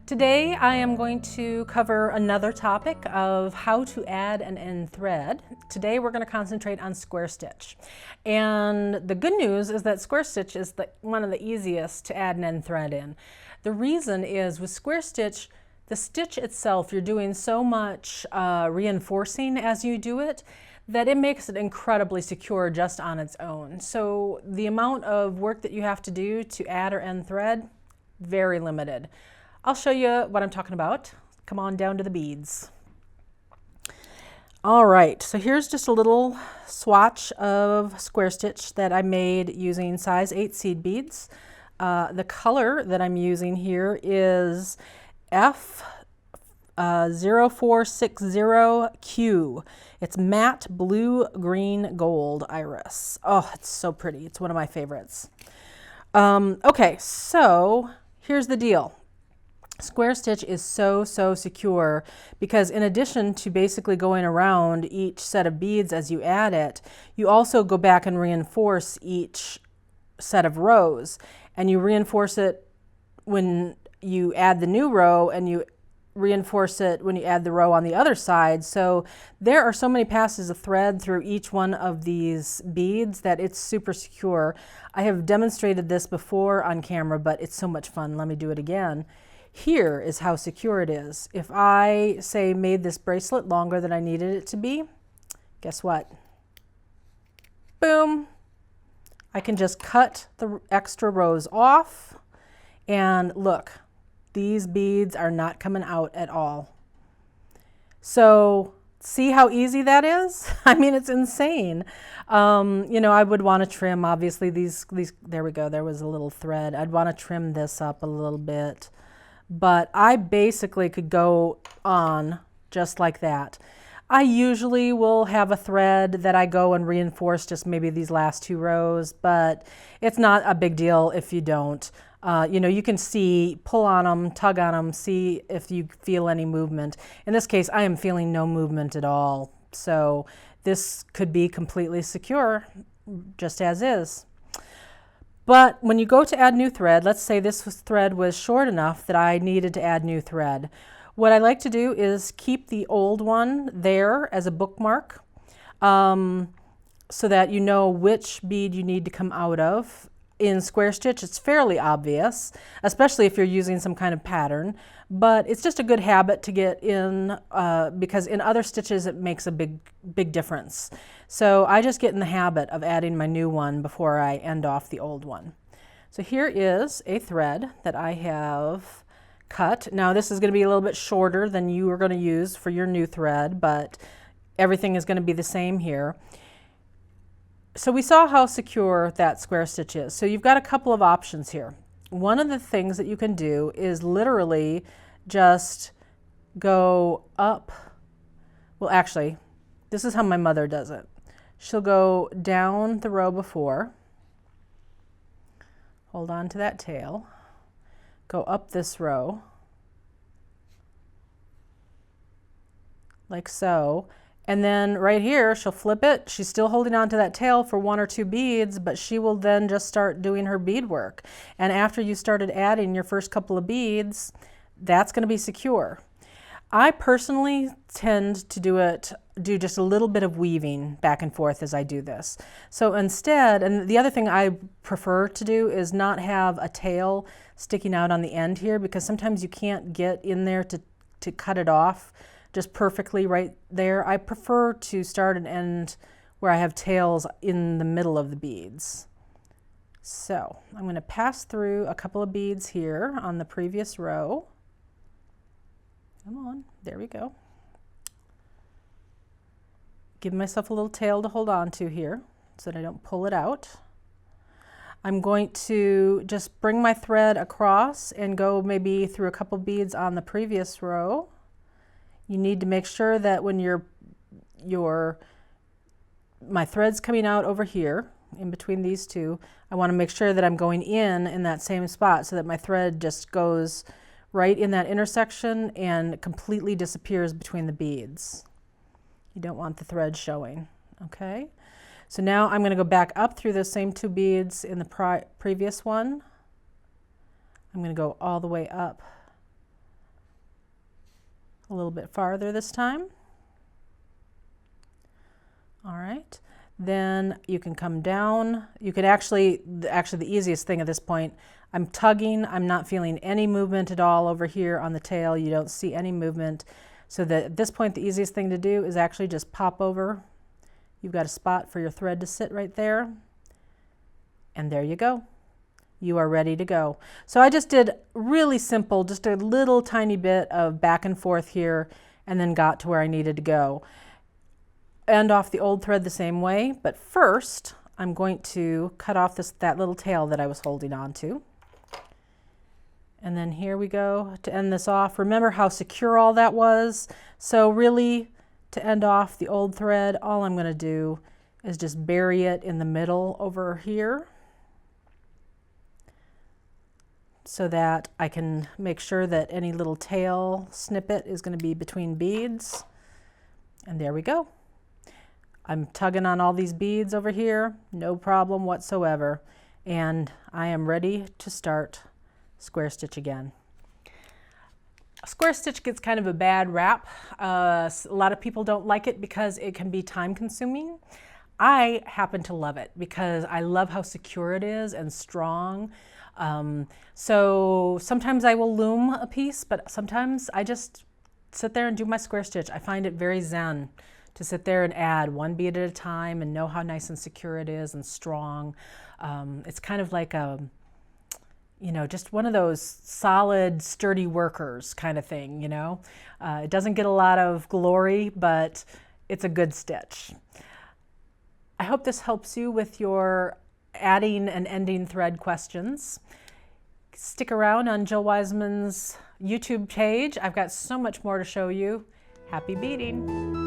Today I am going to cover another topic of how to add an end thread. Today we're going to concentrate on square stitch. And the good news is that square stitch is one of the easiest to add an end thread in. The reason is with square stitch, the stitch itself, you're doing so much reinforcing as you do it that it makes it incredibly secure just on its own. So the amount of work that you have to do to add or end thread, very limited. I'll show you what I'm talking about. Come on down to the beads. All right, so here's just a little swatch of square stitch that I made using size 8 seed beads. The color that I'm using here is F0460Q. It's matte blue, green, gold iris. Oh, it's so pretty. It's one of my favorites. Okay, so here's the deal. Square stitch is so secure because in addition to basically going around each set of beads as you add it, you also go back and reinforce each set of rows, and you reinforce it when you add the new row, and you reinforce it when you add the row on the other side. So there are so many passes of thread through each one of these beads that it's super secure. I have demonstrated this before on camera, but it's so much fun. Let me do it again. Here is how secure it is. If I, say, made this bracelet longer than I needed it to be, guess what? Boom! I can just cut the extra rows off, and look, these beads are not coming out at all. So see how easy that is? I mean, it's insane. You know, I would want to trim, obviously, these, there we go, there was a little thread. I'd want to trim this up a little bit. But I basically could go on just like that. I usually will have a thread that I go and reinforce just maybe these last two rows, but it's not a big deal if you don't. You know, you can see, pull on them, tug on them, see if you feel any movement. In this case, I am feeling no movement at all. So this could be completely secure, just as is. But when you go to add new thread, let's say this thread was short enough that I needed to add new thread. What I like to do is keep the old one there as a bookmark so that you know which bead you need to come out of. In square stitch, it's fairly obvious, especially if you're using some kind of pattern, but it's just a good habit to get in because in other stitches it makes a big difference. So I just get in the habit of adding my new one before I end off the old one. So here is a thread that I have cut. Now this is going to be a little bit shorter than you are going to use for your new thread, but everything is going to be the same here. So we saw how secure that square stitch is. So you've got a couple of options here. One of the things that you can do is literally just go up. Well, actually, this is how my mother does it. She'll go down the row before, hold on to that tail, go up this row, like so. And then right here, she'll flip it. She's still holding on to that tail for one or two beads, but she will then just start doing her bead work. And after you started adding your first couple of beads, that's going to be secure. I personally tend to do just a little bit of weaving back and forth as I do this. So instead, and the other thing I prefer to do is not have a tail sticking out on the end here, because sometimes you can't get in there to cut it off just perfectly right there. I prefer to start and end where I have tails in the middle of the beads. So I'm going to pass through a couple of beads here on the previous row. Come on, there we go. Give myself a little tail to hold on to here so that I don't pull it out. I'm going to just bring my thread across and go maybe through a couple beads on the previous row. You need to make sure that when my thread's coming out over here in between these two, I want to make sure that I'm going in that same spot so that my thread just goes right in that intersection and completely disappears between the beads. You don't want the thread showing, okay? So now I'm going to go back up through those same two beads in the previous one. I'm going to go all the way up a little bit farther this time. All right, then you can come down. You could actually the easiest thing at this point, I'm tugging, I'm not feeling any movement at all over here on the tail. You don't see any movement. So that at this point, the easiest thing to do is actually just pop over. You've got a spot for your thread to sit right there. And there you go. You are ready to go. So I just did really simple, just a little tiny bit of back and forth here, and then got to where I needed to go. End off the old thread the same way, but first I'm going to cut off that little tail that I was holding on to. And then here we go to end this off. Remember how secure all that was? So really, to end off the old thread, all I'm going to do is just bury it in the middle over here so that I can make sure that any little tail snippet is going to be between beads. And there we go. I'm tugging on all these beads over here, no problem whatsoever. And I am ready to start square stitch again. A square stitch gets kind of a bad rap. A lot of people don't like it because it can be time consuming. I happen to love it because I love how secure it is and strong. So sometimes I will loom a piece, but sometimes I just sit there and do my square stitch. I find it very zen to sit there and add one bead at a time and know how nice and secure it is and strong. It's kind of like a, you know, just one of those solid, sturdy workers kind of thing, you know. It doesn't get a lot of glory, but it's a good stitch. I hope this helps you with your adding and ending thread questions. Stick around on Jill Wiseman's YouTube page. I've got so much more to show you. Happy beading!